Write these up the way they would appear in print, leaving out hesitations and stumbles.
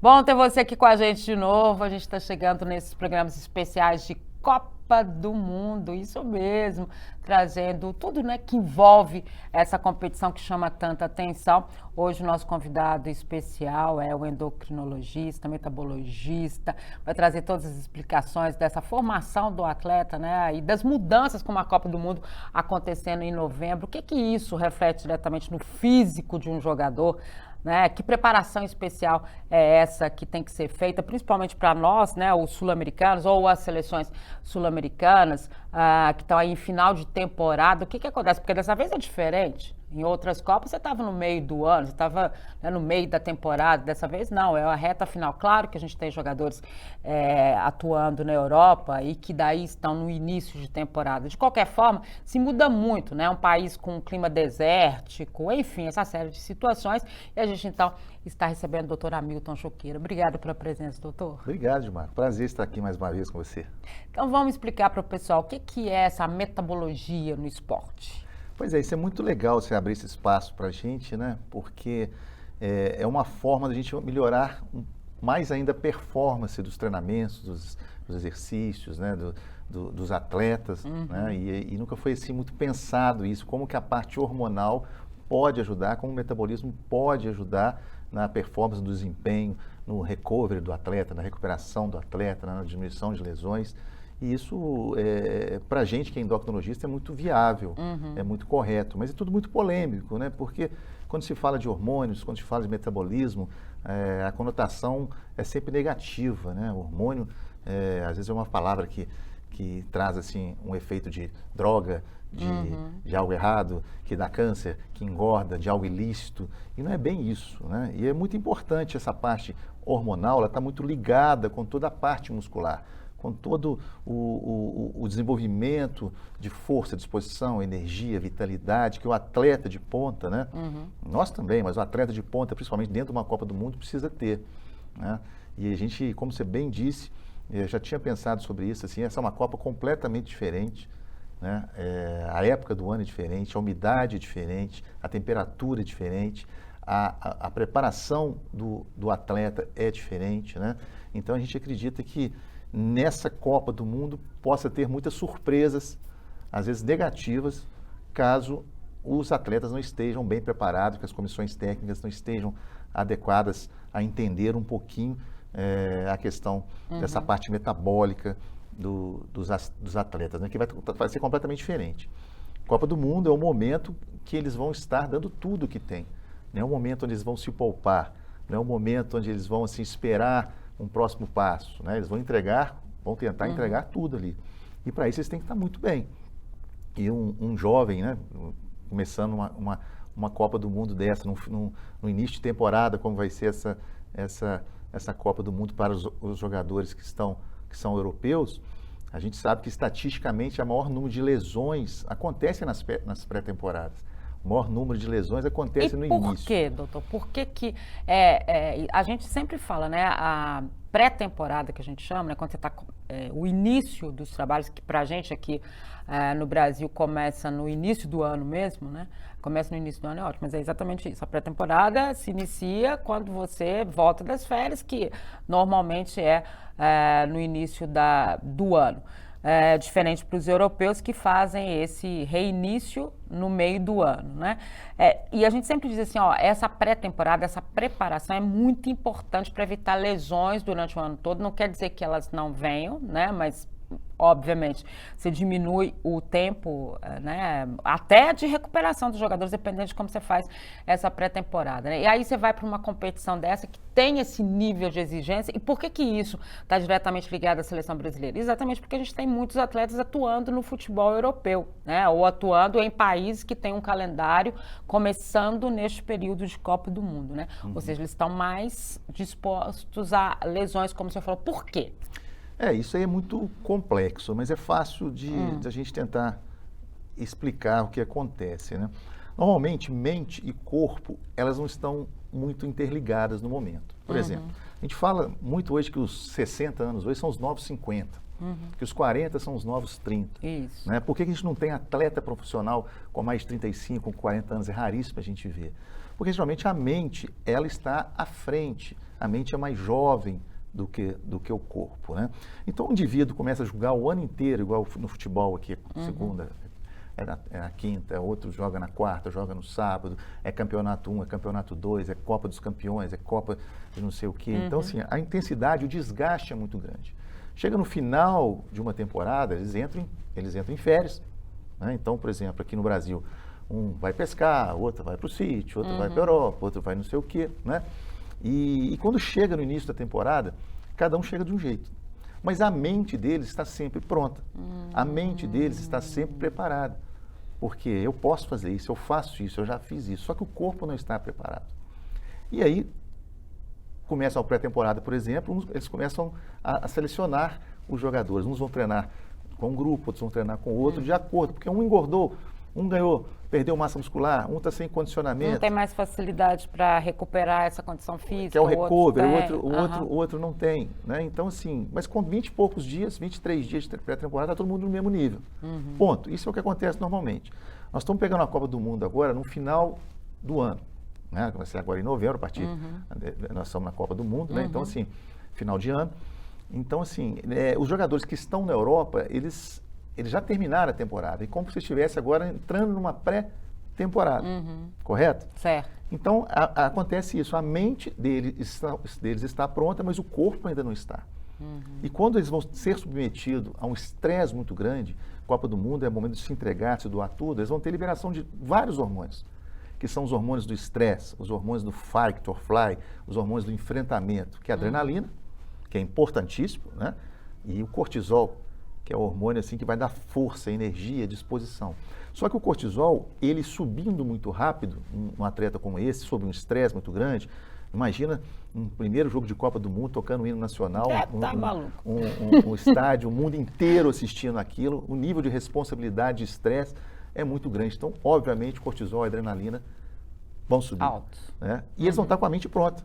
Bom ter você aqui com a gente de novo. A gente está chegando nesses programas especiais de Copa do Mundo, isso mesmo, trazendo tudo, né, que envolve essa competição que chama tanta atenção. Hoje o nosso convidado especial é o endocrinologista, metabologista, vai trazer todas as explicações dessa formação do atleta, né, e das mudanças como a Copa do Mundo acontecendo em novembro. O que isso reflete diretamente no físico de um jogador? Né? Que preparação especial é essa que tem que ser feita, principalmente para nós, né, os sul-americanos ou as seleções sul-americanas que estão aí em final de temporada? O que acontece? Porque dessa vez é diferente. Em outras Copas você estava no meio do ano, você estava, né, no meio da temporada. Dessa vez não, é a reta final. Claro que a gente tem jogadores atuando na Europa e que daí estão no início de temporada. De qualquer forma, se muda muito, né? Um país com um clima desértico, enfim, essa série de situações. E a gente então está recebendo o doutor Hamilton Choqueira. Obrigada pela presença, doutor. Obrigado, Gilmar. Prazer estar aqui mais uma vez com você. Então vamos explicar para o pessoal o que é essa metabologia no esporte. Pois é, isso é muito legal você abrir esse espaço para a gente, né? Porque é uma forma de a gente melhorar mais ainda a performance dos treinamentos, dos exercícios, né? Dos atletas, né? E nunca foi assim muito pensado isso, como que a parte hormonal pode ajudar, como o metabolismo pode ajudar na performance, do desempenho, no recovery do atleta, na recuperação do atleta, na diminuição de lesões. E isso, para a gente que é endocrinologista, é muito viável, é muito correto, mas é tudo muito polêmico, né? Porque quando se fala de hormônios, quando se fala de metabolismo, a conotação é sempre negativa, né? O hormônio, às vezes é uma palavra que traz assim, um efeito de droga, de algo errado, que dá câncer, que engorda, de algo ilícito, e não é bem isso, né? E é muito importante essa parte hormonal, ela está muito ligada com toda a parte muscular, com todo o desenvolvimento de força, disposição, energia, vitalidade, que o atleta de ponta, né? Nós também, mas o atleta de ponta, principalmente dentro de uma Copa do Mundo, precisa ter, né? E a gente, como você bem disse, eu já tinha pensado sobre isso, assim, essa é uma Copa completamente diferente, né? A época do ano é diferente, a umidade é diferente, a temperatura é diferente, a preparação do atleta é diferente, né? Então a gente acredita que nessa Copa do Mundo possa ter muitas surpresas, às vezes negativas, caso os atletas não estejam bem preparados, que as comissões técnicas não estejam adequadas a entender um pouquinho a questão dessa parte metabólica dos atletas, né, que vai ser completamente diferente. Copa do Mundo é o momento que eles vão estar dando tudo o que tem, não é o momento onde eles vão se poupar, não é o momento onde eles vão assim, esperar um próximo passo, né? Eles vão tentar entregar tudo ali. E para isso eles têm que estar muito bem. E um jovem, né, começando uma Copa do Mundo dessa, no início de temporada, como vai ser essa Copa do Mundo para os jogadores que são europeus, a gente sabe que estatisticamente o maior número de lesões acontece nas pré-temporadas. O maior número de lesões acontece no início. Por quê, doutor? Por que a gente sempre fala, né, a pré-temporada que a gente chama, né, quando você está o início dos trabalhos, que para a gente aqui no Brasil começa no início do ano mesmo, né? Começa no início do ano é ótimo, mas é exatamente isso. A pré-temporada se inicia quando você volta das férias, que normalmente no início do ano. Diferente para os europeus que fazem esse reinício no meio do ano, né? E a gente sempre diz assim, ó, essa pré-temporada, essa preparação é muito importante para evitar lesões durante o ano todo. Não quer dizer que elas não venham, né? Mas obviamente, você diminui o tempo, né, até de recuperação dos jogadores, dependendo de como você faz essa pré-temporada, né? E aí você vai para uma competição dessa que tem esse nível de exigência. E por que isso está diretamente ligado à seleção brasileira? Exatamente porque a gente tem muitos atletas atuando no futebol europeu, né? Ou atuando em países que têm um calendário começando neste período de Copa do Mundo, né? Ou seja, eles estão mais dispostos a lesões, como você falou. Por quê? Isso aí é muito complexo, mas é fácil de a gente tentar explicar o que acontece, né? Normalmente, mente e corpo, elas não estão muito interligadas no momento. Por exemplo, A gente fala muito hoje que os 60 anos hoje são os novos 50, que os 40 são os novos 30. Isso. Né? Por que a gente não tem atleta profissional com mais de 35, com 40 anos? É raríssimo a gente ver. Porque geralmente a mente, ela está à frente, a mente é mais jovem do que o corpo, né? Então o indivíduo começa a jogar o ano inteiro, igual no futebol aqui, segunda, é na quinta, outro joga na quarta, joga no sábado, é campeonato 1, é campeonato 2, é Copa dos Campeões, é Copa de não sei o quê. Então, assim, a intensidade, o desgaste é muito grande. Chega no final de uma temporada, eles entram em férias, né? Então, por exemplo, aqui no Brasil, um vai pescar, outro vai para o sítio, outro vai para a Europa, outro vai não sei o quê, né? E quando chega no início da temporada, cada um chega de um jeito. Mas a mente deles está sempre pronta. A mente deles está sempre preparada. Porque eu posso fazer isso, eu faço isso, eu já fiz isso. Só que o corpo não está preparado. E aí, começa a pré-temporada, por exemplo, eles começam a selecionar os jogadores. Uns vão treinar com um grupo, outros vão treinar com o outro, de acordo. Porque um engordou, um ganhou, perdeu massa muscular, um está sem condicionamento. Não tem mais facilidade para recuperar essa condição física. Que é o recovery, o o outro não tem. Né? Então, assim, mas com 20 e poucos dias, 23 dias de pré-temporada, está todo mundo no mesmo nível. Ponto. Isso é o que acontece normalmente. Nós estamos pegando a Copa do Mundo agora no final do ano. Né? Vai ser agora em novembro, a partir. Nós estamos na Copa do Mundo, né? Então, assim, final de ano. Então, assim, os jogadores que estão na Europa, eles já terminaram a temporada. E como se estivesse agora entrando numa pré-temporada. Correto? Certo. Então, acontece isso. A mente deles está pronta, mas o corpo ainda não está. E quando eles vão ser submetidos a um estresse muito grande, Copa do Mundo é o momento de se entregar, de se doar tudo, eles vão ter liberação de vários hormônios, que são os hormônios do estresse, os hormônios do fight or fly, os hormônios do enfrentamento, que é a adrenalina, que é importantíssimo, né? E o cortisol, que é o hormônio assim que vai dar força, energia, disposição. Só que o cortisol, ele subindo muito rápido, um atleta como esse, sob um estresse muito grande, imagina um primeiro jogo de Copa do Mundo tocando o hino nacional, um estádio, o mundo inteiro assistindo aquilo, o nível de responsabilidade e estresse é muito grande. Então, obviamente, o cortisol e a adrenalina vão subir. Alto. Né? E eles vão estar com a mente pronta.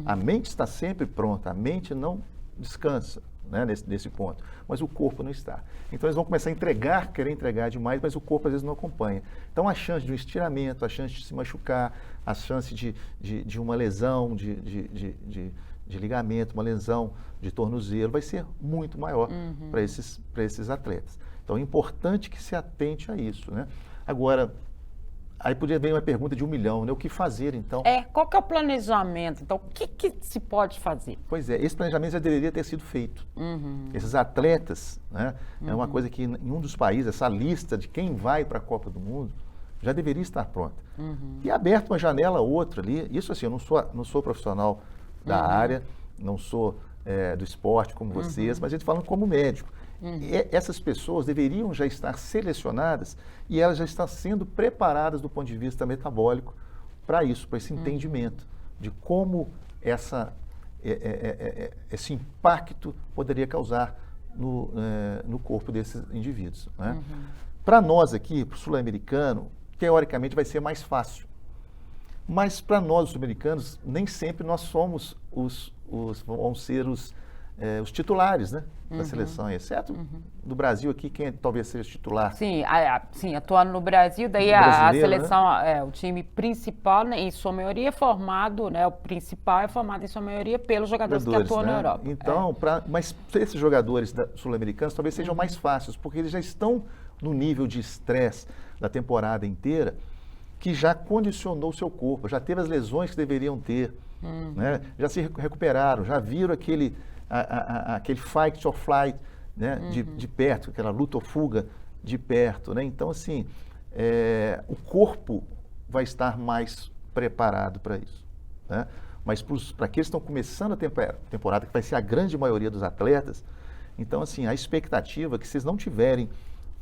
A mente está sempre pronta, a mente não descansa. Né, nesse ponto, mas o corpo não está. Então eles vão começar a querer entregar demais, mas o corpo às vezes não acompanha. Então a chance de um estiramento, a chance de se machucar, a chance de uma lesão de ligamento, uma lesão de tornozelo, vai ser muito maior para esses atletas. Então é importante que se atente a isso. Né? Agora, aí podia vir uma pergunta de 1 milhão, né? O que fazer então? Qual que é o planejamento? Então, o que se pode fazer? Pois é, esse planejamento já deveria ter sido feito. Esses atletas, né? É uma coisa que em um dos países, essa lista de quem vai para a Copa do Mundo, já deveria estar pronta. E aberto uma janela ou outra ali, isso assim, eu não sou profissional da área, não sou do esporte como vocês, mas a gente falando como médico. Essas pessoas deveriam já estar selecionadas e elas já estão sendo preparadas do ponto de vista metabólico para isso, para esse entendimento de como esse impacto poderia causar no corpo desses indivíduos. Né? Para nós aqui, para o sul-americano, teoricamente vai ser mais fácil. Mas para nós, os sul-americanos, nem sempre nós somos vamos ser os titulares, né, da seleção, exceto do Brasil aqui, quem talvez seja titular. Sim, sim, atuando no Brasil, daí a seleção, né? O time principal, né, em sua maioria é formado, né, o principal é formado em sua maioria pelos jogadores que atuam na Europa. Então, mas esses jogadores sul-americanos talvez sejam mais fáceis, porque eles já estão no nível de estresse da temporada inteira, que já condicionou o seu corpo, já teve as lesões que deveriam ter, né, já se recuperaram, já viram aquele fight or flight, né, de perto, aquela luta ou fuga de perto. Né? Então, assim, o corpo vai estar mais preparado para isso. Né? Mas para aqueles que estão começando a temporada, que vai ser a grande maioria dos atletas, então, assim, a expectativa é que vocês não tiverem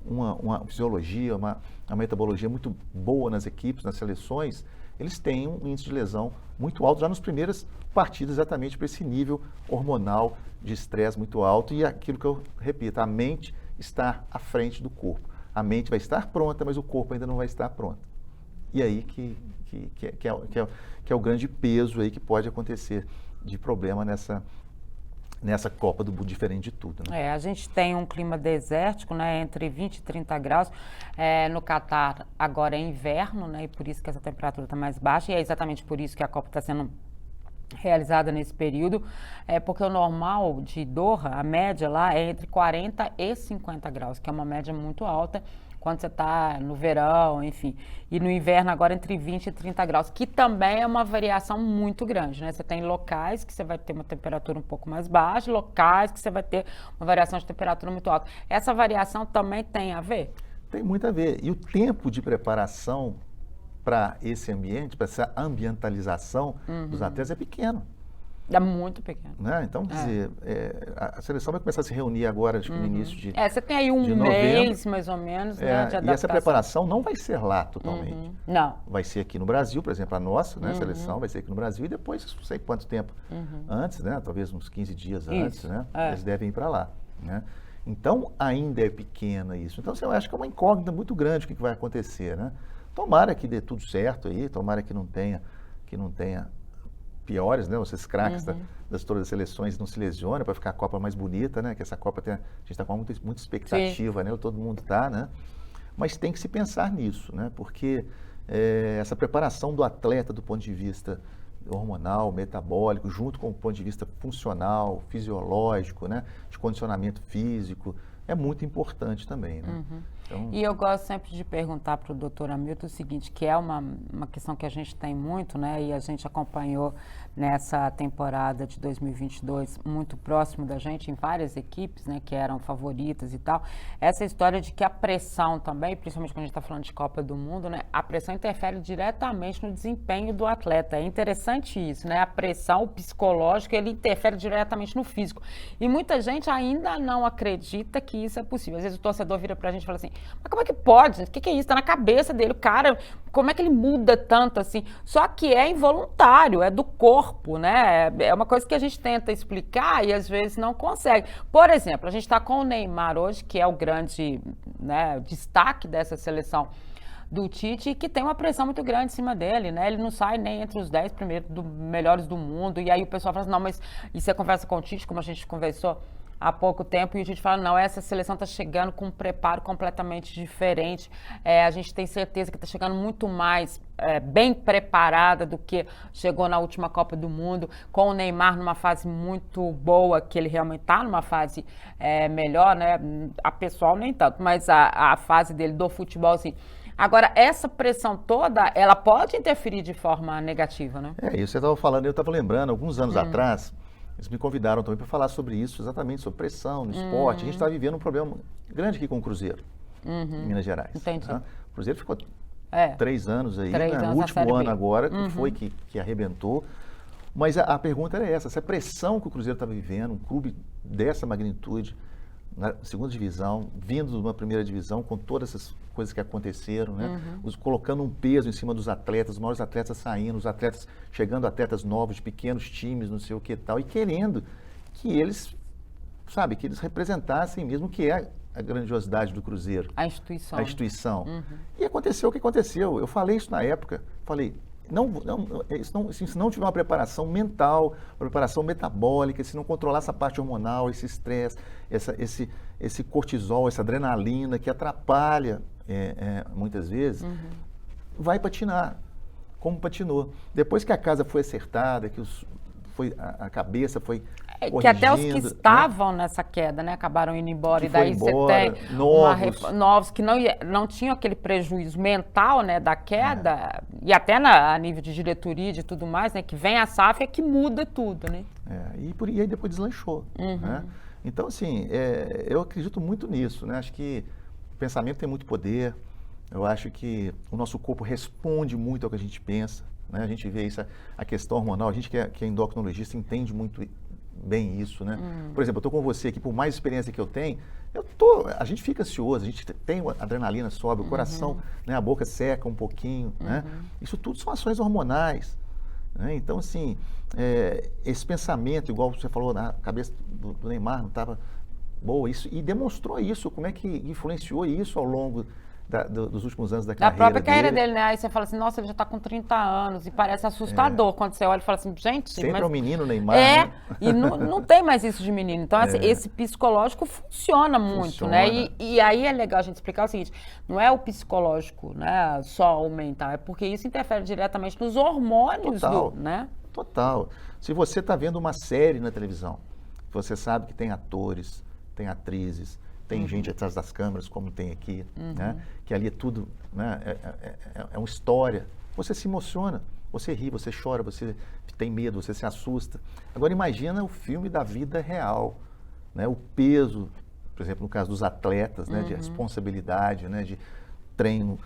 uma fisiologia, uma metabologia muito boa nas equipes, nas seleções, eles têm um índice de lesão muito alto já nas primeiras partidas, exatamente por esse nível hormonal de estresse muito alto e aquilo que eu repito, a mente está à frente do corpo. A mente vai estar pronta, mas o corpo ainda não vai estar pronto. E aí que é o grande peso aí que pode acontecer de problema nessa Copa do Mundo, diferente de tudo, né? A gente tem um clima desértico, né, entre 20 e 30 graus. No Catar agora é inverno, né, e por isso que essa temperatura está mais baixa, e é exatamente por isso que a Copa está sendo realizada nesse período, porque o normal de Doha, a média lá é entre 40 e 50 graus, que é uma média muito alta quando você está no verão, enfim. E no inverno agora entre 20 e 30 graus, que também é uma variação muito grande, né? Você tem locais que você vai ter uma temperatura um pouco mais baixa, locais que você vai ter uma variação de temperatura muito alta. Essa variação também tem a ver? Tem muito a ver. E o tempo de preparação para esse ambiente, para essa ambientalização dos atletas é pequeno. É muito pequeno. Né? Então, quer dizer, a seleção vai começar a se reunir agora, acho que no início de você tem aí um mês, mais ou menos, né, de adaptação. E essa preparação não vai ser lá totalmente. Não. Vai ser aqui no Brasil, por exemplo, a nossa, né, seleção vai ser aqui no Brasil, e depois, não sei quanto tempo antes, né, talvez uns 15 dias antes, né, eles devem ir para lá. Né? Então, ainda é pequena isso. Então, eu acho que é uma incógnita muito grande o que vai acontecer. Né? Tomara que dê tudo certo aí, tomara que não tenha piores, né? Esses craques das todas as seleções não se lesionam para ficar a Copa mais bonita, né? Que essa Copa a gente está com muita expectativa, né? Todo mundo está, né? Mas tem que se pensar nisso, né? Porque essa preparação do atleta do ponto de vista hormonal, metabólico, junto com o ponto de vista funcional, fisiológico, né? De condicionamento físico, é muito importante também, né? Então... E eu gosto sempre de perguntar para o doutor Hamilton o seguinte, que é uma questão que a gente tem muito, né? E a gente acompanhou nessa temporada de 2022 muito próximo da gente, em várias equipes, né? Que eram favoritas e tal. Essa história de que a pressão também, principalmente quando a gente está falando de Copa do Mundo, né? A pressão interfere diretamente no desempenho do atleta. É interessante isso, né? A pressão, o psicológico, ele interfere diretamente no físico. E muita gente ainda não acredita que isso é possível. Às vezes o torcedor vira pra gente e fala assim, mas como é que pode? O que é isso? Tá na cabeça dele, o cara, como é que ele muda tanto assim? Só que é involuntário, é do corpo, né? É uma coisa que a gente tenta explicar e às vezes não consegue. Por exemplo, a gente está com o Neymar hoje, que é o grande, né, destaque dessa seleção do Tite, que tem uma pressão muito grande em cima dele, né? Ele não sai nem entre os 10 primeiros melhores do mundo. E aí o pessoal fala assim, não, mas e você conversa com o Tite, como a gente conversou há pouco tempo, e a gente fala, não, essa seleção está chegando com um preparo completamente diferente, a gente tem certeza que está chegando muito mais bem preparada do que chegou na última Copa do Mundo, com o Neymar numa fase muito boa, que ele realmente está numa fase melhor, né, a pessoal nem tanto, mas a fase dele do futebol, assim. Agora, essa pressão toda, ela pode interferir de forma negativa, né? Isso você estava falando, eu estava lembrando, alguns anos atrás, eles me convidaram também para falar sobre isso, exatamente, sobre pressão no esporte. A gente está vivendo um problema grande aqui com o Cruzeiro, em Minas Gerais. Entendi. Tá? O Cruzeiro ficou 3 anos aí, né? O último ano agora, que foi que arrebentou. Mas a pergunta era essa, essa pressão que o Cruzeiro estava vivendo, um clube dessa magnitude, na segunda divisão, vindo de uma primeira divisão, com todas essas coisas que aconteceram, né? Colocando um peso em cima dos atletas, os maiores atletas saindo, os atletas chegando, atletas novos, de pequenos times, não sei o que tal, e querendo que eles, sabe, que eles representassem mesmo o que é a grandiosidade do Cruzeiro. A instituição. A instituição. E aconteceu o que aconteceu. Eu falei isso na época, falei, se não tiver uma preparação mental, uma preparação metabólica, se não controlar essa parte hormonal, esse estresse, esse cortisol, essa adrenalina que atrapalha muitas vezes, vai patinar, como patinou. Depois que a casa foi acertada, que a cabeça foi corrigindo, que até os que estavam nessa queda, né, acabaram indo embora, e daí você tem novos que não tinham aquele prejuízo mental, né, da queda, e até a nível de diretoria e de tudo mais, né, que vem a SAF que muda tudo, né? E aí depois deslanchou, né? Então, assim, eu acredito muito nisso, né? Acho que o pensamento tem muito poder, eu acho que o nosso corpo responde muito ao que a gente pensa, né? A gente vê isso, a questão hormonal, a gente que é endocrinologista entende muito bem isso, né? Por exemplo, eu estou com você aqui, por mais experiência que eu tenho, a gente fica ansioso, a gente tem a adrenalina sobe, o coração, né, a boca seca um pouquinho, né? Isso tudo são ações hormonais, né? Então, assim, esse pensamento, igual você falou, na cabeça do Neymar não estava boa, e demonstrou isso, como é que influenciou isso ao longo dos últimos anos da Da carreira própria carreira dele. dele, né? Aí você fala assim, nossa, ele já está com 30 anos e parece assustador quando você olha e fala assim, gente, Sempre mas... é o menino Neymar, né? E não tem mais isso de menino. Então, esse psicológico funciona muito, né? Funciona. E aí é legal a gente explicar o seguinte, não é o psicológico, né, só o mental, é porque isso interfere diretamente nos hormônios, Total. né? Total. Se você está vendo uma série na televisão, você sabe que tem atores, tem atrizes, tem gente atrás das câmeras, como tem aqui, né? Que ali é tudo, né? É uma história. Você se emociona, você ri, você chora, você tem medo, você se assusta. Agora imagina o filme da vida real, né? O peso, por exemplo, no caso dos atletas, né? De responsabilidade, né? De treino,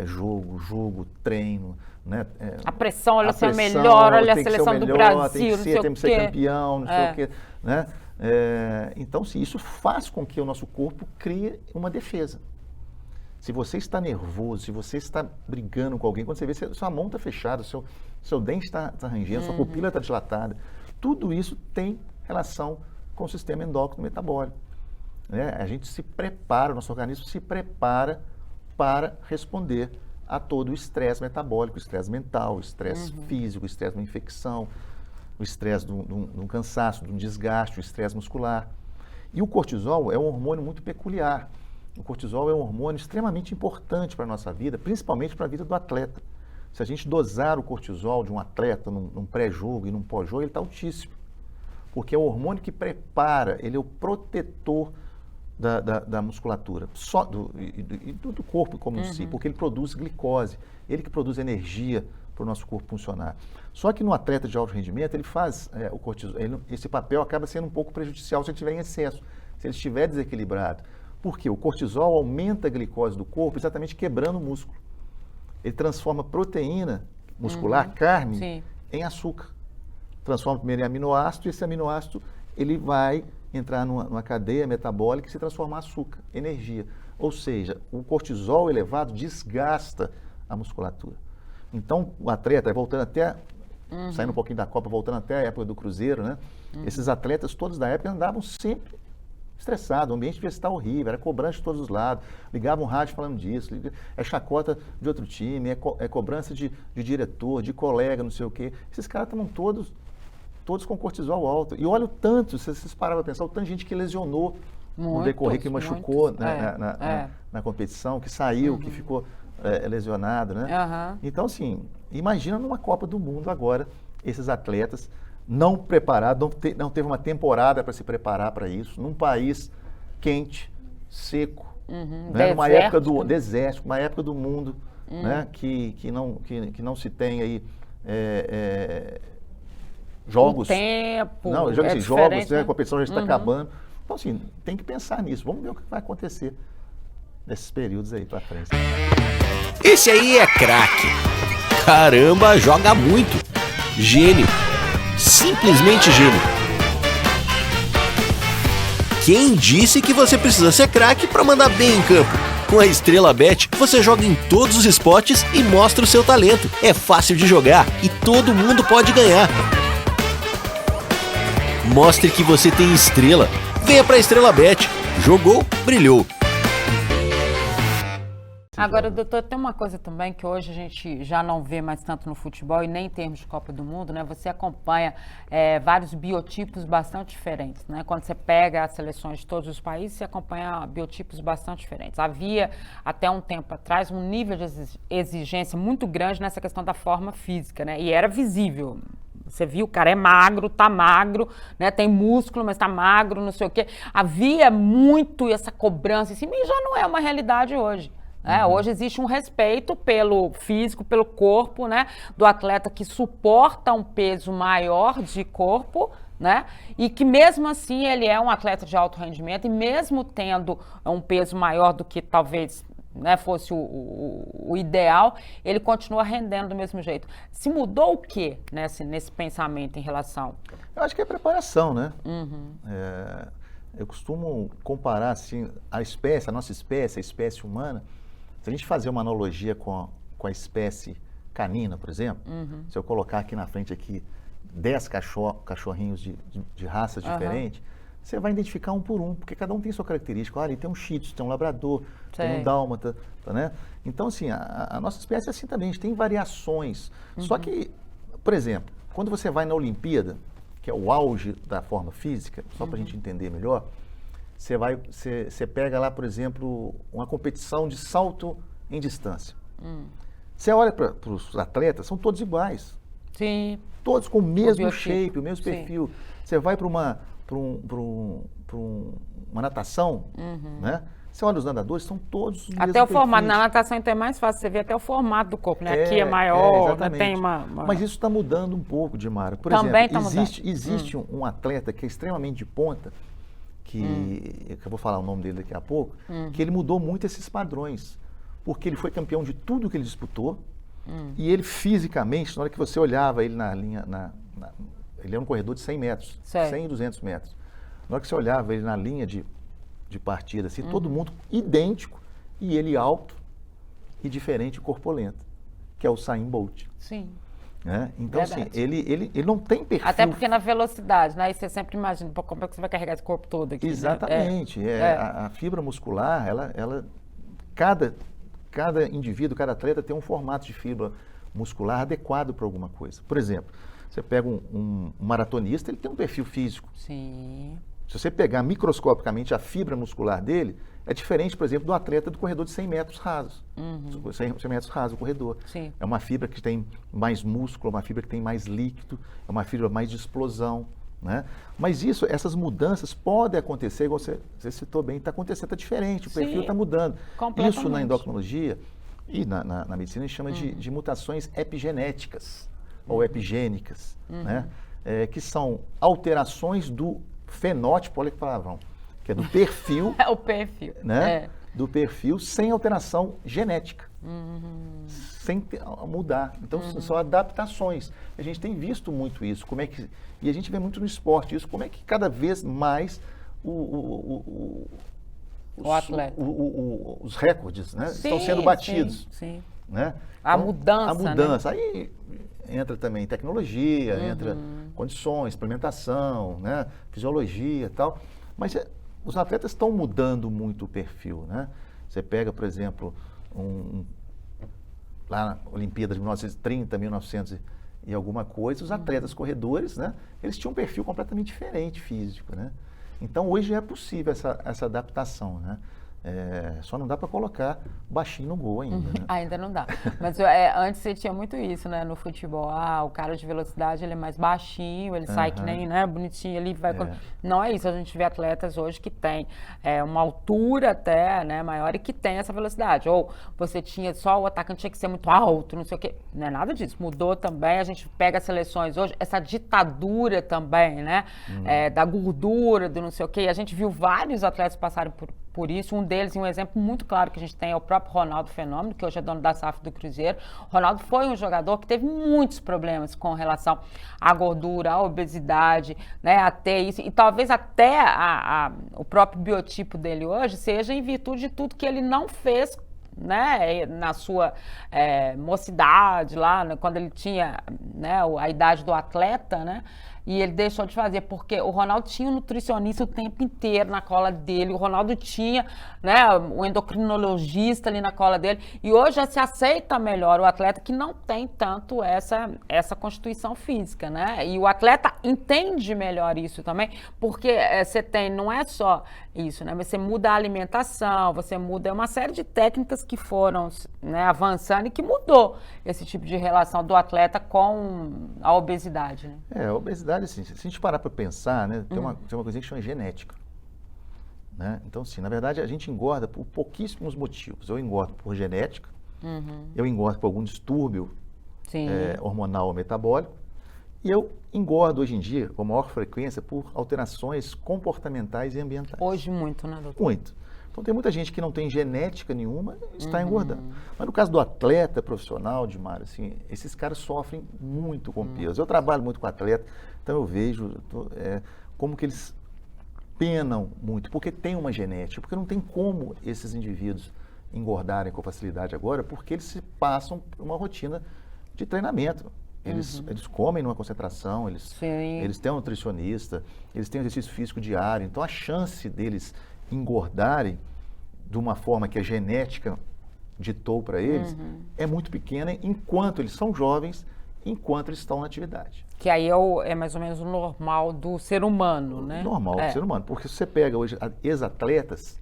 jogo, treino, né? A pressão, olha A a ser pressão, melhor, olha a tem que ser o seleção do melhor, Brasil, tem que não ser, sei o temos que ser quê. campeão, não sei o quê, né? Então, se isso faz com que o nosso corpo crie uma defesa. Se você está nervoso, se você está brigando com alguém, quando você vê, sua mão está fechada, seu dente está rangendo, sua pupila está dilatada, tudo isso tem relação com o sistema endócrino metabólico. Né? A gente se prepara, o nosso organismo se prepara para responder a todo o estresse metabólico, o estresse mental, o estresse físico, o estresse de uma infecção, o estresse de um cansaço, de um desgaste, o estresse muscular. E o cortisol é um hormônio muito peculiar. O cortisol é um hormônio extremamente importante para a nossa vida, principalmente para a vida do atleta. Se a gente dosar o cortisol de um atleta num pré-jogo e num pós-jogo, ele está altíssimo. Porque é o hormônio que prepara, ele é o protetor da musculatura do corpo como em si, porque ele produz glicose, ele que produz energia para o nosso corpo funcionar. Só que no atleta de alto rendimento, ele faz o cortisol, esse papel acaba sendo um pouco prejudicial se ele estiver em excesso, se ele estiver desequilibrado. Por quê? O cortisol aumenta a glicose do corpo exatamente quebrando o músculo. Ele transforma proteína muscular, carne, em açúcar. Transforma primeiro em aminoácido e esse aminoácido ele vai entrar numa cadeia metabólica e se transformar em açúcar, energia. Ou seja, o cortisol elevado desgasta a musculatura. Então, o atleta, voltando até, saindo um pouquinho da Copa, voltando até a época do Cruzeiro, né? Esses atletas todos da época andavam sempre estressados, o ambiente devia estar horrível, era cobrança de todos os lados, ligavam um rádio falando disso, é chacota de outro time, é cobrança de diretor, de colega, não sei o quê. Esses caras estavam todos com cortisol alto. E olha o tanto, se vocês pararam para pensar, o tanto de gente que lesionou no decorrer, que machucou na competição, que saiu, que ficou lesionado, né? Então, assim, imagina numa Copa do Mundo agora, esses atletas não preparados, não teve uma temporada para se preparar para isso, num país quente, seco, né? Numa época do deserto, uma época do mundo, né? que não se tem aí jogos. O tempo. Não, assim, jogos, né? A competição já está acabando. Então, assim, tem que pensar nisso. Vamos ver o que vai acontecer nesses períodos aí para frente. Esse aí é craque. Caramba, joga muito. Gênio. Simplesmente gênio. Quem disse que você precisa ser craque para mandar bem em campo? Com a Estrela Bet, você joga em todos os esportes e mostra o seu talento. É fácil de jogar e todo mundo pode ganhar. Mostre que você tem estrela. Venha para a Estrela Bet. Jogou, brilhou. Agora, doutor, tem uma coisa também que hoje a gente já não vê mais tanto no futebol e nem em termos de Copa do Mundo, né? Você acompanha vários biotipos bastante diferentes, né? Quando você pega as seleções de todos os países, você acompanha biotipos bastante diferentes. Havia, até um tempo atrás, um nível de exigência muito grande nessa questão da forma física, né? E era visível. Você viu, o cara é magro, tá magro, né? Tem músculo, mas tá magro, não sei o quê. Havia muito essa cobrança em cima e já não é uma realidade hoje. Hoje existe um respeito pelo físico, pelo corpo, né, do atleta que suporta um peso maior de corpo, né, e que mesmo assim ele é um atleta de alto rendimento e mesmo tendo um peso maior do que talvez, né, fosse o ideal, ele continua rendendo do mesmo jeito. Se mudou o quê nesse pensamento em relação? Eu acho que é preparação, né? Eu costumo comparar assim, a nossa espécie, a espécie humana. Se a gente fazer uma analogia com a espécie canina, por exemplo, se eu colocar aqui na frente 10 cachorrinhos de raças diferentes, você vai identificar um por um, porque cada um tem sua característica. Olha, tem um Shih Tzu, tem um Labrador, tem Sei. um Dálmata, né? Então, assim, a nossa espécie é assim também, a gente tem variações. Só que, por exemplo, quando você vai na Olimpíada, que é o auge da forma física, só para a gente entender melhor, você pega lá, por exemplo, uma competição de salto em distância. Você olha para os atletas, são todos iguais. Sim. Todos com o mesmo biotipo. shape, o mesmo Sim. perfil. Você vai para uma natação, né? Você olha os nadadores, são todos os Até o mesmos formato. Na perfis. natação, então, é mais fácil. Você vê até o formato do corpo, né? Aqui é maior, né? exatamente. Tem uma... Mas isso está mudando um pouco, Dimara. Por Também exemplo, tá mudando. existe um atleta que é extremamente de ponta, que eu vou falar o nome dele daqui a pouco, que ele mudou muito esses padrões. Porque ele foi campeão de tudo que ele disputou, e ele fisicamente, na hora que você olhava ele na linha, ele era um corredor de 100 metros, Certo. 100 e 200 metros. Na hora que você olhava ele na linha de partida, assim, todo mundo idêntico, e ele alto e diferente, corpulento, que é o Usain Bolt. Sim. Né? Então, assim, Verdade. ele não tem perfil. Até porque na velocidade, né? E você sempre imagina, pô, como é que você vai carregar esse corpo todo aqui? né? Exatamente. A fibra muscular, cada indivíduo, cada atleta tem um formato de fibra muscular adequado para alguma coisa. Por exemplo, você pega um maratonista, ele tem um perfil físico. Sim. Se você pegar microscopicamente a fibra muscular dele, é diferente, por exemplo, do atleta do corredor de 100 metros rasos. 100 metros rasos, o corredor. Sim. É uma fibra que tem mais músculo, uma fibra que tem mais líquido, é uma fibra mais de explosão. Né? Mas essas mudanças podem acontecer, igual você citou bem, está acontecendo, está diferente, o Sim, perfil está mudando. completamente. Isso na endocrinologia e na medicina a gente chama de mutações epigenéticas ou epigênicas, né? Que são alterações do fenótipo, olha que palavrão, que é do perfil, É o perfil. né? Do perfil sem alteração genética, sem mudar. Então são adaptações. A gente tem visto muito isso, e a gente vê muito no esporte isso, como é que cada vez mais O atleta. os recordes, né, estão sendo batidos. Sim. Né? A mudança, A mudança. Aí entra também tecnologia, entra condições, implementação, né? Fisiologia e tal. Mas os atletas estão mudando muito o perfil, né? Você pega, por exemplo, lá na Olimpíada de 1930, 1900 e alguma coisa, os atletas corredores, né? Eles tinham um perfil completamente diferente físico, né? Então, hoje é possível essa adaptação, né? Só não dá para colocar baixinho no gol ainda, né? Ainda não dá. Mas antes você tinha muito isso, né? No futebol. O cara de velocidade, ele é mais baixinho, ele sai que nem, né? Bonitinho, ele vai... Não é isso. A gente vê atletas hoje que tem uma altura até, né? Maior e que tem essa velocidade. Ou você tinha só o atacante tinha que ser muito alto, não sei o quê. Não é nada disso. Mudou também. A gente pega as seleções hoje, essa ditadura também, né? Da gordura, do não sei o quê. E a gente viu vários atletas passarem por isso. Um deles, um exemplo muito claro que a gente tem é o próprio Ronaldo Fenômeno, que hoje é dono da SAF do Cruzeiro. O Ronaldo foi um jogador que teve muitos problemas com relação à gordura, à obesidade, né, a ter isso. E talvez até o próprio biotipo dele hoje seja em virtude de tudo que ele não fez, né, na sua mocidade lá, né, quando ele tinha, né, a idade do atleta, né, e ele deixou de fazer, porque o Ronaldo tinha um nutricionista o tempo inteiro na cola dele, o Ronaldo tinha, né, um endocrinologista ali na cola dele, e hoje já se aceita melhor o atleta que não tem tanto essa constituição física, né, e o atleta entende melhor isso também, porque você tem, não é só isso, né, você muda a alimentação, você muda uma série de técnicas que foram, né, avançando e que mudou esse tipo de relação do atleta com a obesidade, né. A obesidade, assim, se a gente parar para pensar, né, tem uma coisa que chama genética. Né? Então, sim, na verdade, a gente engorda por pouquíssimos motivos. Eu engordo por genética, eu engordo por algum distúrbio hormonal ou metabólico, e eu engordo hoje em dia, com maior frequência, por alterações comportamentais e ambientais. Hoje muito, né, doutor? Muito. Então, tem muita gente que não tem genética nenhuma e está engordando. Mas no caso do atleta profissional, Dimara, assim, esses caras sofrem muito com peso. Eu trabalho muito com atleta, então eu vejo como que eles penam muito, porque tem uma genética, porque não tem como esses indivíduos engordarem com facilidade agora, porque eles se passam por uma rotina de treinamento. Eles comem numa concentração, eles têm um nutricionista, eles têm um exercício físico diário. Então, a chance deles engordarem de uma forma que a genética ditou para eles é muito pequena enquanto eles são jovens, enquanto eles estão na atividade. Que aí é mais ou menos o normal do ser humano, né? Normal do ser humano. Porque se você pega hoje ex-atletas,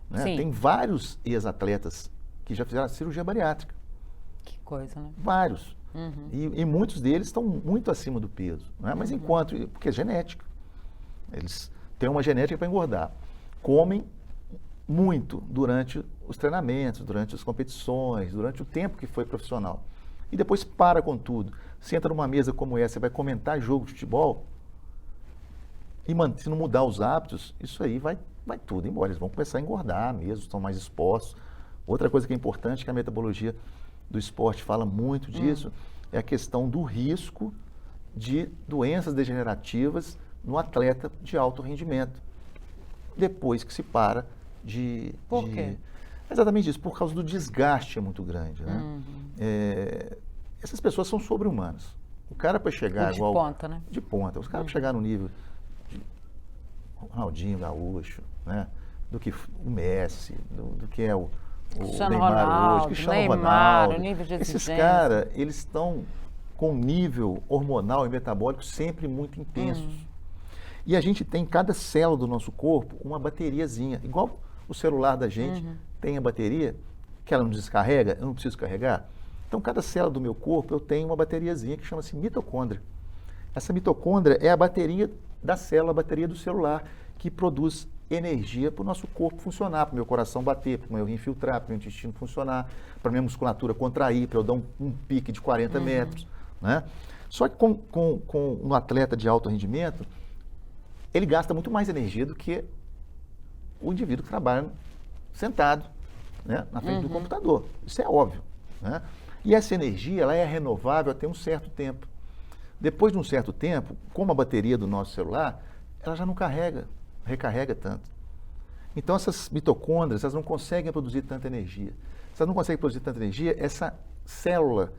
né, tem vários ex-atletas que já fizeram a cirurgia bariátrica. Que coisa, né? Vários. E muitos deles estão muito acima do peso. Né? Mas porque é genética. Eles têm uma genética para engordar. Comem muito durante os treinamentos, durante as competições, durante o tempo que foi profissional. E depois para com tudo. Senta numa mesa como essa, você vai comentar jogo de futebol, e se não mudar os hábitos, isso aí vai tudo embora. Eles vão começar a engordar mesmo, estão mais expostos. Outra coisa que é importante, que a metabologia do esporte fala muito disso, é a questão do risco de doenças degenerativas no atleta de alto rendimento, depois que se para de... Por quê? Exatamente isso, por causa do desgaste muito grande. Né? Essas pessoas são sobre-humanas. O cara para chegar de ponta, né? De ponta. Os caras para chegar no nível de Ronaldinho Gaúcho, né? Do que o Messi, do que é o Neymar hoje, Cristiano Ronaldo. O nível de Esses caras, eles estão com um nível hormonal e metabólico sempre muito intensos. E a gente tem em cada célula do nosso corpo uma bateriazinha, igual o celular da gente tem a bateria, que ela não descarrega, eu não preciso carregar. Então, cada célula do meu corpo, eu tenho uma bateriazinha que chama-se mitocôndria. Essa mitocôndria é a bateria da célula, a bateria do celular, que produz energia para o nosso corpo funcionar, para o meu coração bater, para o meu rim filtrar, para o meu intestino funcionar, para a minha musculatura contrair, para eu dar um pique de 40 metros. Né? Só que com um atleta de alto rendimento, ele gasta muito mais energia do que o indivíduo que trabalha sentado, né, na frente do computador. Isso é óbvio. Né? E essa energia ela é renovável até um certo tempo. Depois de um certo tempo, como a bateria do nosso celular, ela já não recarrega tanto. Então essas mitocôndrias elas não conseguem produzir tanta energia. Se elas não conseguem produzir tanta energia, essa célula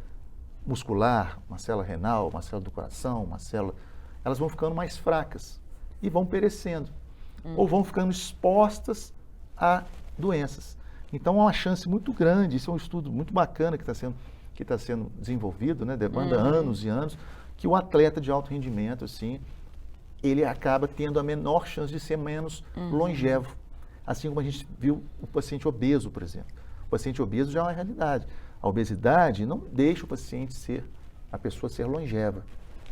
muscular, uma célula renal, uma célula do coração, elas vão ficando mais fracas e vão perecendo. Ou vão ficando expostas a doenças. Então há uma chance muito grande, isso é um estudo muito bacana que está sendo desenvolvido, né, demanda anos e anos, que o atleta de alto rendimento, assim, ele acaba tendo a menor chance de ser menos longevo. Assim como a gente viu o paciente obeso, por exemplo. O paciente obeso já é uma realidade. A obesidade não deixa a pessoa ser longeva.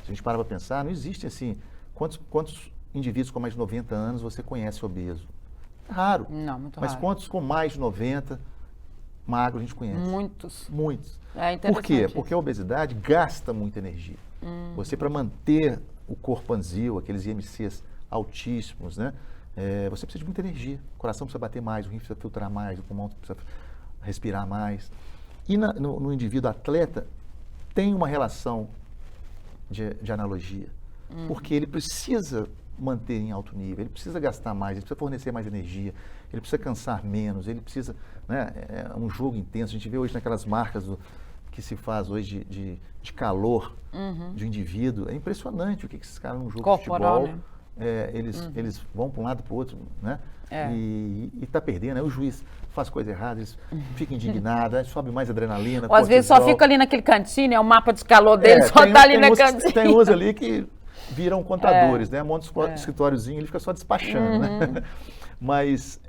Se a gente parar para pensar, não existe assim, quantos indivíduos com mais de 90 anos você conhece obeso? É raro. Não, muito Mas raro. quantos com mais de 90, magro, a gente conhece? Muitos. Muitos. É interessante. Por quê? Porque a obesidade gasta muita energia. Você, para manter o corpo anzio, aqueles IMCs altíssimos, né? Você precisa de muita energia. O coração precisa bater mais, o rim precisa filtrar mais, o pulmão precisa respirar mais. E no indivíduo atleta, tem uma relação de analogia. Porque ele precisa manter em alto nível, ele precisa gastar mais, ele precisa fornecer mais energia, ele precisa cansar menos, ele precisa, né, é um jogo intenso. A gente vê hoje naquelas marcas que se faz hoje de calor de um indivíduo, é impressionante o que esses caras num jogo corporal, de futebol, né? Eles vão para um lado para o outro, né? E está perdendo, aí o juiz faz coisa errada, eles ficam indignados, aí sobe mais adrenalina. Ou às vezes só fica ali naquele cantinho, é o mapa de calor dele, só está ali na cantinha. Tem uns ali que viram contadores, né? Monta um escritóriozinho, ele fica só despachando, né? Mas,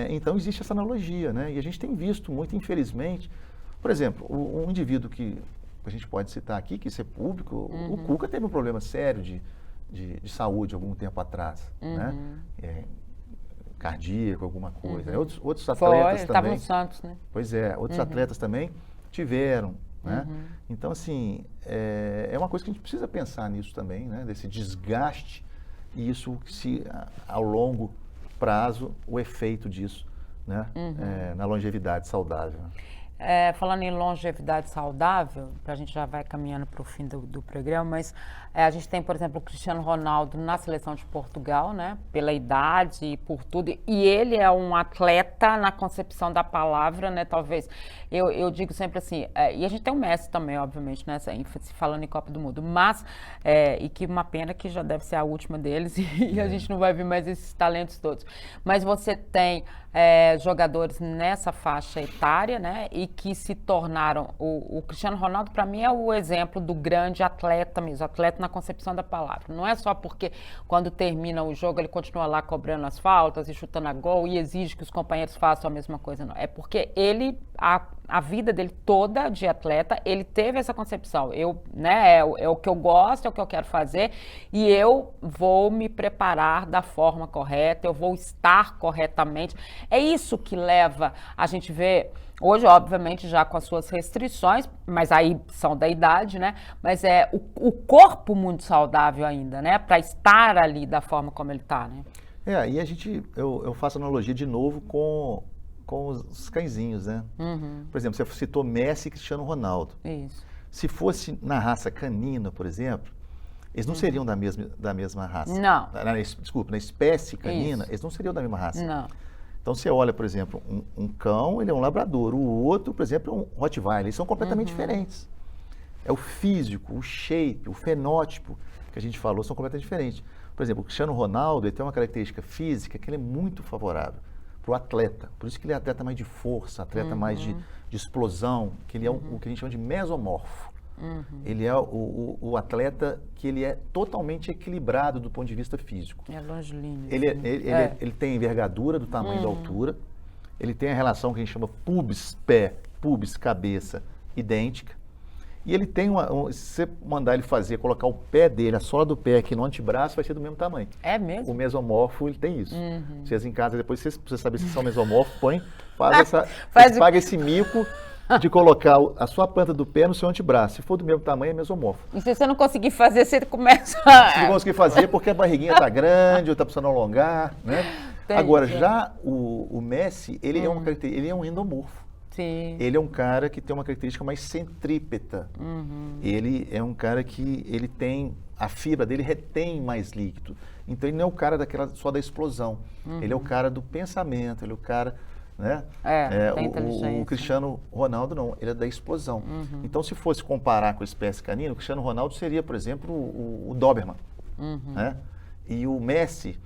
então, existe essa analogia, né? E a gente tem visto muito, infelizmente, por exemplo, um indivíduo que a gente pode citar aqui, que isso é público, o Cuca teve um problema sério de saúde algum tempo atrás, né? Cardíaco, alguma coisa. Outros atletas estava também. no Santos, né? Pois é, outros atletas também tiveram, né? Então, assim, é uma coisa que a gente precisa pensar nisso também, né? Desse desgaste e isso, ao longo prazo, o efeito disso, né? Na longevidade saudável. falando em longevidade saudável, a gente já vai caminhando para o fim do programa, mas a gente tem, por exemplo, o Cristiano Ronaldo na seleção de Portugal, né? Pela idade e por tudo. E ele é um atleta na concepção da palavra, né? Talvez, eu digo sempre assim, e a gente tem o Messi também, obviamente, nessa ênfase, falando em Copa do Mundo, mas, e que uma pena que já deve ser a última deles e a gente não vai ver mais esses talentos todos. Mas você tem jogadores nessa faixa etária, né? E que se tornaram, o Cristiano Ronaldo, para mim, é o exemplo do grande atleta mesmo, atleta na concepção da palavra. Não é só porque quando termina o jogo ele continua lá cobrando as faltas e chutando a gol e exige que os companheiros façam a mesma coisa, não. É porque ele, a vida dele toda de atleta, ele teve essa concepção. Né, é o que eu gosto, é o que eu quero fazer e eu vou me preparar da forma correta, eu vou estar corretamente. É isso que leva a gente ver, hoje, obviamente, já com as suas restrições, mas aí são da idade, né? Mas é o corpo muito saudável ainda, né? Para estar ali da forma como ele está, né? E eu faço analogia de novo com os cãezinhos, né? Uhum. Por exemplo, você citou Messi e Cristiano Ronaldo. Isso. Se fosse na raça canina, por exemplo, eles não seriam da mesma raça. Não. Desculpa, na espécie canina, Isso. eles não seriam da mesma raça. Não. Então você olha, por exemplo, um cão, ele é um labrador, o outro, por exemplo, é um Rottweiler, eles são completamente diferentes. É o físico, o shape, o fenótipo que a gente falou, são completamente diferentes. Por exemplo, o Cristiano Ronaldo, ele tem uma característica física que ele é muito favorável para o atleta. Por isso que ele é atleta mais de força, atleta mais de explosão, que ele é o que a gente chama de mesomorfo. Ele é o atleta que ele é totalmente equilibrado do ponto de vista físico. É longilíneo. Ele tem envergadura do tamanho da altura, ele tem a relação que a gente chama pubis-pé, pubis-cabeça idêntica, e ele tem se você mandar ele colocar o pé dele, a sola do pé aqui no antebraço, vai ser do mesmo tamanho. É mesmo? O mesomorfo, ele tem isso. Vocês em casa, depois, se você saber se são mesomorfos, paga esse mico de colocar a sua planta do pé no seu antebraço. Se for do mesmo tamanho, é mesomorfo. E se você não conseguir fazer, você começa Se não conseguir fazer, porque a barriguinha está grande, ou está precisando alongar, né? Entendi. Agora, já o Messi, ele é um endomorfo. Sim. Ele é um cara que tem uma característica mais centrípeta. Ele é um cara que ele tem, a fibra dele retém mais líquido. Então ele não é o cara só da explosão. Ele é o cara do pensamento, ele é o cara, né? Tem inteligência. O Cristiano Ronaldo não, ele é da explosão. Então se fosse comparar com a espécie canina, o Cristiano Ronaldo seria, por exemplo, o Doberman. Né? E o Messi,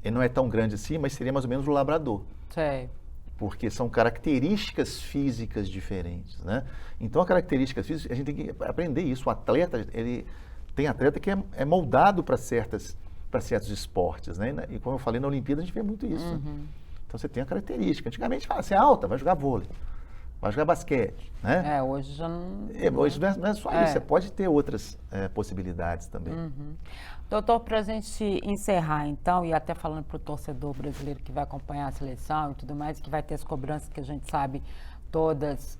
ele não é tão grande assim, mas seria mais ou menos o labrador. Sei. Porque são características físicas diferentes, né? Então, a característica física, a gente tem que aprender isso. O atleta, tem atleta que é moldado para certos esportes, né? E como eu falei, na Olimpíada a gente vê muito isso. Né? Então, você tem a característica. Antigamente, fala, você é alta, vai jogar vôlei, vai jogar basquete, né? Hoje já não... Hoje não é só isso, você pode ter outras possibilidades também. Doutor, para a gente encerrar, então, e até falando para o torcedor brasileiro que vai acompanhar a seleção e tudo mais, que vai ter as cobranças que a gente sabe todas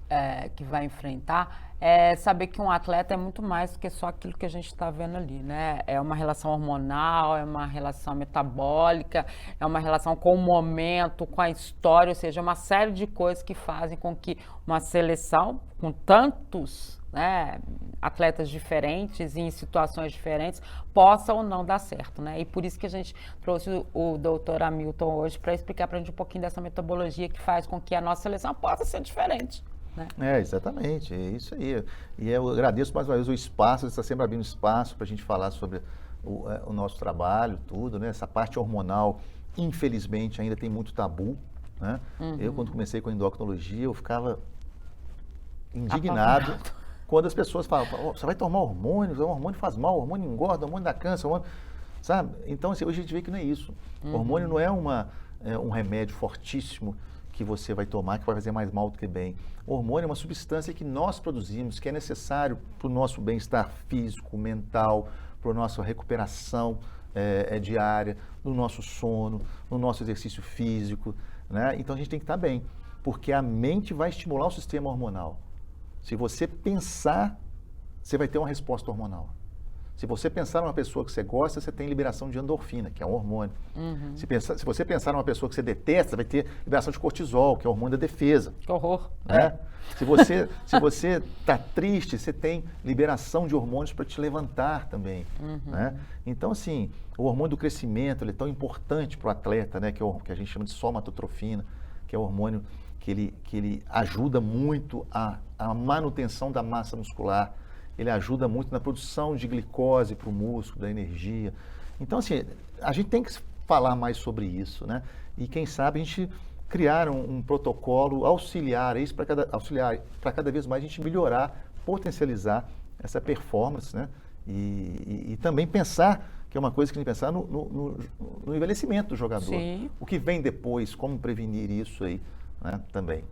que vai enfrentar, saber que um atleta é muito mais do que só aquilo que a gente está vendo ali, né? É uma relação hormonal, é uma relação metabólica, é uma relação com o momento, com a história, ou seja, uma série de coisas que fazem com que uma seleção com tantos, né, atletas diferentes e em situações diferentes possa ou não dar certo, né? E por isso que a gente trouxe o doutor Hamilton hoje para explicar para a gente um pouquinho dessa metodologia que faz com que a nossa seleção possa ser diferente, né? Exatamente, é isso aí. E eu agradeço mais uma vez o espaço, você está sempre abrindo espaço para a gente falar sobre o nosso trabalho, tudo, né? Essa parte hormonal, infelizmente, ainda tem muito tabu, né? Eu, quando comecei com a endocrinologia, eu ficava indignado quando as pessoas falam, você vai tomar hormônio, o hormônio faz mal, o hormônio engorda, o hormônio dá câncer, sabe? Então, assim, hoje a gente vê que não é isso. O hormônio não é um remédio fortíssimo que você vai tomar, que vai fazer mais mal do que bem. O hormônio é uma substância que nós produzimos, que é necessário para o nosso bem-estar físico, mental, para a nossa recuperação diária, no nosso sono, no nosso exercício físico, né? Então, a gente tem que estar bem, porque a mente vai estimular o sistema hormonal. Se você pensar, você vai ter uma resposta hormonal. Se você pensar numa pessoa que você gosta, você tem liberação de endorfina, que é um hormônio. Se você pensar numa pessoa que você detesta, vai ter liberação de cortisol, que é o hormônio da defesa. Que horror. Né? Se você está triste, você tem liberação de hormônios para te levantar também. Né? Então, assim, o hormônio do crescimento ele é tão importante para o atleta, né? Que a gente chama de somatotrofina, que é o hormônio que ele ajuda muito a manutenção da massa muscular, ele ajuda muito na produção de glicose para o músculo, da energia. Então, assim, a gente tem que falar mais sobre isso, né? E quem sabe a gente criar um protocolo auxiliar para cada vez mais a gente melhorar, potencializar essa performance, né? E também pensar, que é uma coisa que a gente pensar no envelhecimento do jogador. Sim. O que vem depois, como prevenir isso aí, né? Também.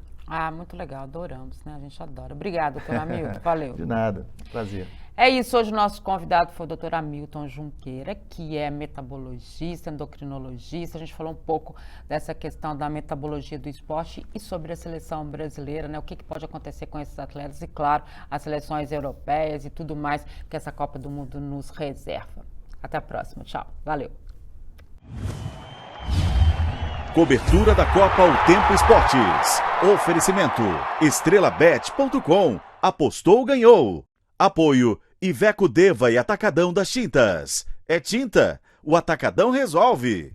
Muito legal, adoramos, né? A gente adora. Obrigada, doutor Hamilton, valeu. De nada, prazer. É isso, hoje o nosso convidado foi o doutor Hamilton Junqueira, que é metabologista, endocrinologista. A gente falou um pouco dessa questão da metabologia do esporte e sobre a seleção brasileira, né? O que pode acontecer com esses atletas e, claro, as seleções europeias e tudo mais que essa Copa do Mundo nos reserva. Até a próxima, tchau, valeu. Cobertura da Copa O Tempo Esportes. Oferecimento estrelabet.com. Apostou, ganhou. Apoio Iveco Deva e Atacadão das Tintas. É tinta, o Atacadão resolve.